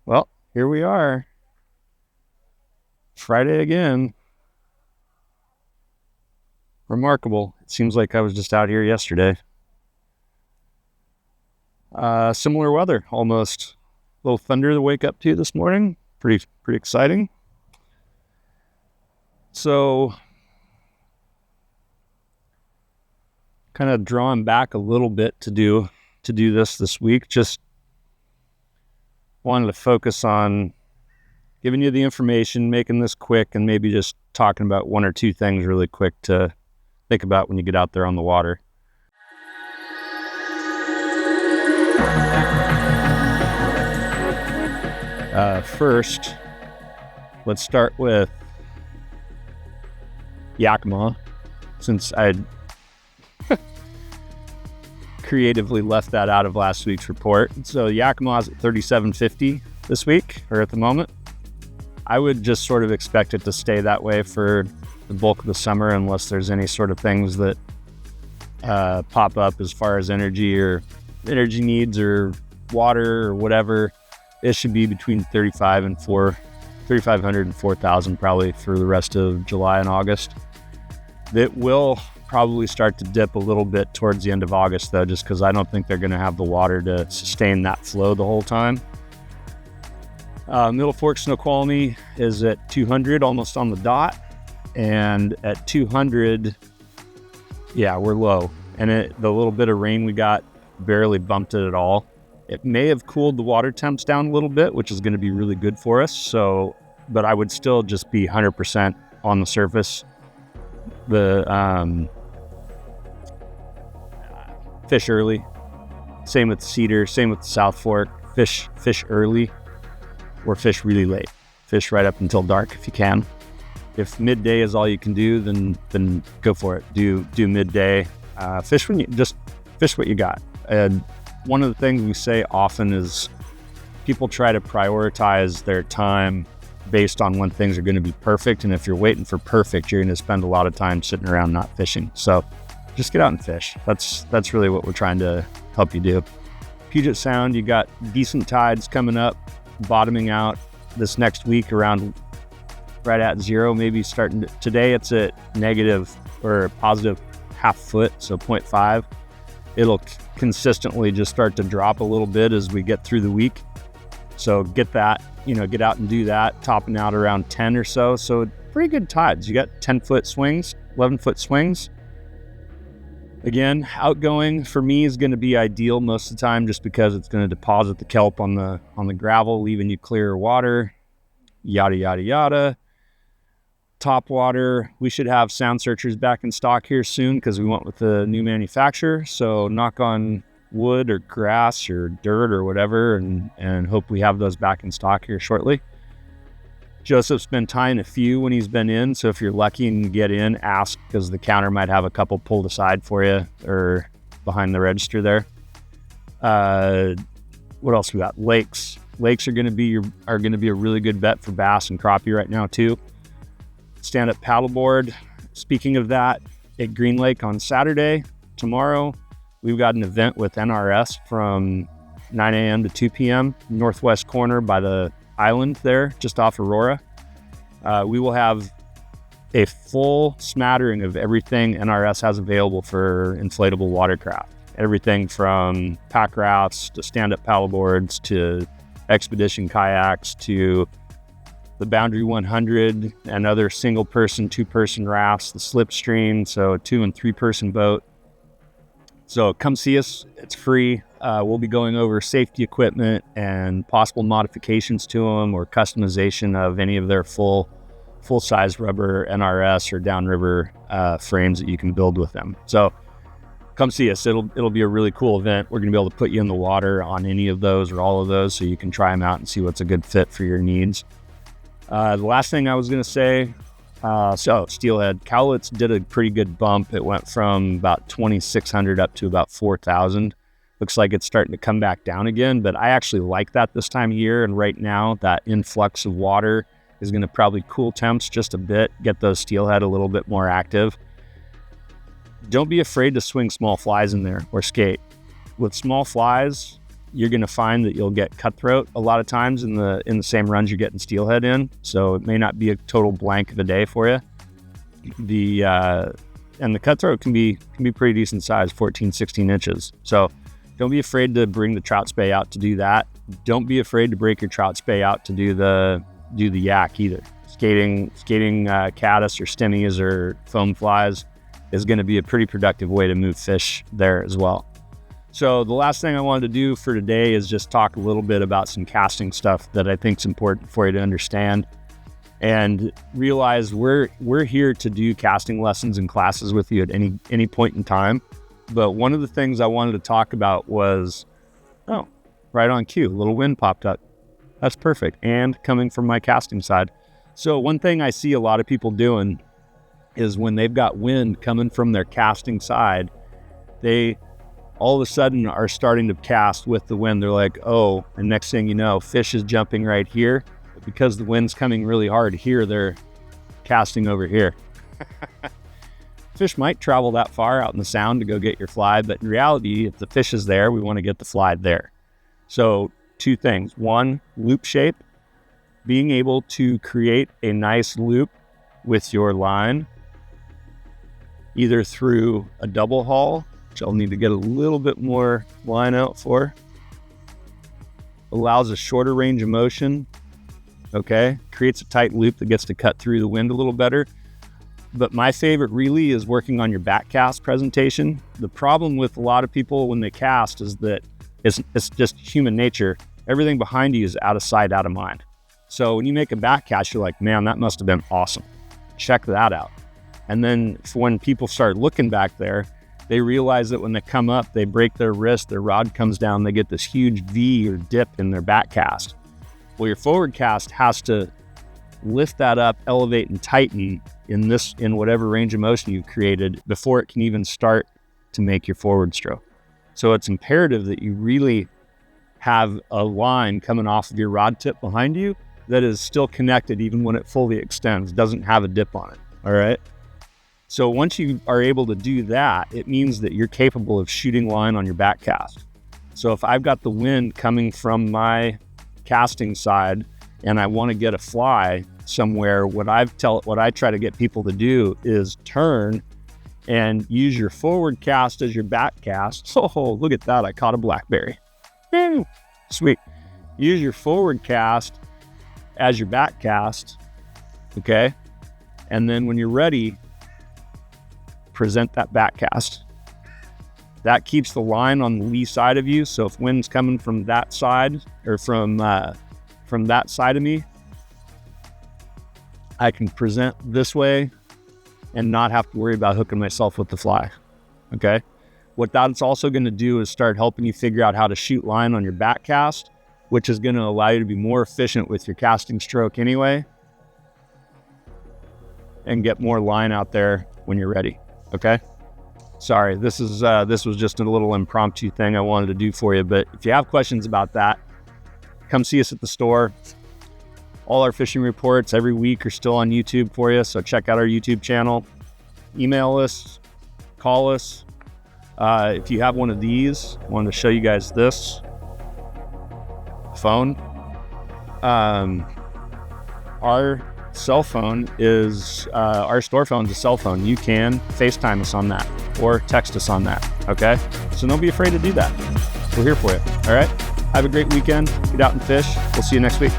Well, here we are. Friday again. Remarkable. It seems like I was just out here yesterday. Similar weather, almost. A little thunder to wake up to this morning. Pretty exciting. So, kind of drawing back a little bit to do this week. Just wanted to focus on giving you the information, making this quick, and maybe just talking about one or two things really quick to think about when you get out there on the water. First, let's start with Yakima, since I creatively left that out of last week's report. So Yakima's at 37.50 this week, or at the moment. I would just sort of expect it to stay that way for the bulk of the summer, unless there's any sort of things that pop up as far as energy needs or water or whatever. It should be between 3,500 and 4,000 probably for the rest of July and August. It will probably start to dip a little bit towards the end of August, though, just because I don't think they're going to have the water to sustain that flow the whole time. Middle Fork Snoqualmie is at 200, almost on the dot. And at 200, yeah, we're low. And the little bit of rain we got barely bumped it at all. It may have cooled the water temps down a little bit, which is going to be really good for us. So, but I would still just be 100% on the surface. The fish early. Same with Cedar, same with the South Fork. Fish early or fish really late. Fish right up until dark if you can. If midday is all you can do, then go for it. Do midday. Fish what you got. And one of the things we say often is people try to prioritize their time based on when things are going to be perfect. And if you're waiting for perfect, you're going to spend a lot of time sitting around not fishing. So just get out and fish. That's really what we're trying to help you do. Puget Sound, you got decent tides coming up, bottoming out this next week around right at zero, maybe starting today. It's at negative or positive half foot, so 0.5. It'll consistently just start to drop a little bit as we get through the week. So get out and do that, topping out around 10 or so. So pretty good tides. You got 10-foot swings, 11-foot swings. Again, outgoing for me is going to be ideal most of the time, just because it's going to deposit the kelp on the gravel, leaving you clear water, yada, yada, yada. Top water, we should have sound searchers back in stock here soon because we went with the new manufacturer. So knock on wood or grass or dirt or whatever, and hope we have those back in stock here shortly. Joseph's been tying a few when he's been in, so if you're lucky and get in, ask, because the counter might have a couple pulled aside for you or behind the register there. What else we got? Lakes are going to be a really good bet for bass and crappie right now too. Stand-up paddleboard. Speaking of that, at Green Lake on Saturday, tomorrow, we've got an event with NRS from 9 a.m. to 2 p.m. northwest corner by the island there, just off Aurora. We will have a full smattering of everything NRS has available for inflatable watercraft. Everything from pack rafts to stand-up paddleboards to expedition kayaks to the Boundary 100 and other single-person, two-person rafts, the Slipstream, so a 2- and 3-person boat. So come see us. It's free. We'll be going over safety equipment and possible modifications to them or customization of any of their full-size rubber NRS or downriver frames that you can build with them. So come see us. It'll be a really cool event. We're going to be able to put you in the water on any of those or all of those, so you can try them out and see what's a good fit for your needs. The last thing I was going to say, Steelhead Cowlitz did a pretty good bump. It went from about 2,600 up to about 4,000. Looks like it's starting to come back down again, but I actually like that this time of year. And right now, that influx of water is going to probably cool temps just a bit, get those steelhead a little bit more active. Don't be afraid to swing small flies in there or skate. With small flies, you're going to find that you'll get cutthroat a lot of times in the same runs you're getting steelhead in. So it may not be a total blank of a day for you. And the cutthroat can be pretty decent size, 14, 16 inches. So don't be afraid to bring the trout spay out to do that. Don't be afraid to break your trout spay out to do the yak either. Skating caddis or stimmies or foam flies is going to be a pretty productive way to move fish there as well. So the last thing I wanted to do for today is just talk a little bit about some casting stuff that I think is important for you to understand, and realize we're here to do casting lessons and classes with you at any point in time. But one of the things I wanted to talk about was, right on cue, a little wind popped up. That's perfect. And coming from my casting side. So one thing I see a lot of people doing is when they've got wind coming from their casting side, they all of a sudden are starting to cast with the wind. They're like, oh, and next thing you know, fish is jumping right here. But because the wind's coming really hard here, they're casting over here. Fish might travel that far out in the sound to go get your fly, but in reality, if the fish is there, we want to get the fly there. So 2 things. 1, loop shape. Being able to create a nice loop with your line, either through a double haul, which I'll need to get a little bit more line out for. Allows a shorter range of motion, okay? Creates a tight loop that gets to cut through the wind a little better. But my favorite really is working on your back cast presentation. The problem with a lot of people when they cast is that it's just human nature. Everything behind you is out of sight, out of mind. So when you make a back cast, you're like, man, that must have been awesome. Check that out. And then when people start looking back there, they realize that when they come up, they break their wrist, their rod comes down, they get this huge V or dip in their back cast. Well, your forward cast has to lift that up, elevate and tighten in whatever range of motion you've created before it can even start to make your forward stroke. So it's imperative that you really have a line coming off of your rod tip behind you that is still connected even when it fully extends, doesn't have a dip on it, all right? So once you are able to do that, it means that you're capable of shooting line on your back cast. So if I've got the wind coming from my casting side and I want to get a fly somewhere, what I try to get people to do is turn and use your forward cast as your back cast. Oh, look at that, I caught a blackberry. Woo, sweet. Use your forward cast as your back cast, okay? And then when you're ready, present that back cast. That keeps the line on the lee side of you. So if wind's coming from that side or from that side of me, I can present this way and not have to worry about hooking myself with the fly. Okay. What that's also going to do is start helping you figure out how to shoot line on your back cast, which is going to allow you to be more efficient with your casting stroke anyway, and get more line out there when you're ready. Okay. Sorry, this was just a little impromptu thing I wanted to do for you. But if you have questions about that, come see us at the store. All our fishing reports every week are still on YouTube for you. So check out our YouTube channel, email us, call us. If you have one of these, I wanted to show you guys this phone. Our cell phone is, our store phone is a cell phone. You can FaceTime us on that or text us on that, okay? So don't be afraid to do that. We're here for you, all right? Have a great weekend. Get out and fish. We'll see you next week.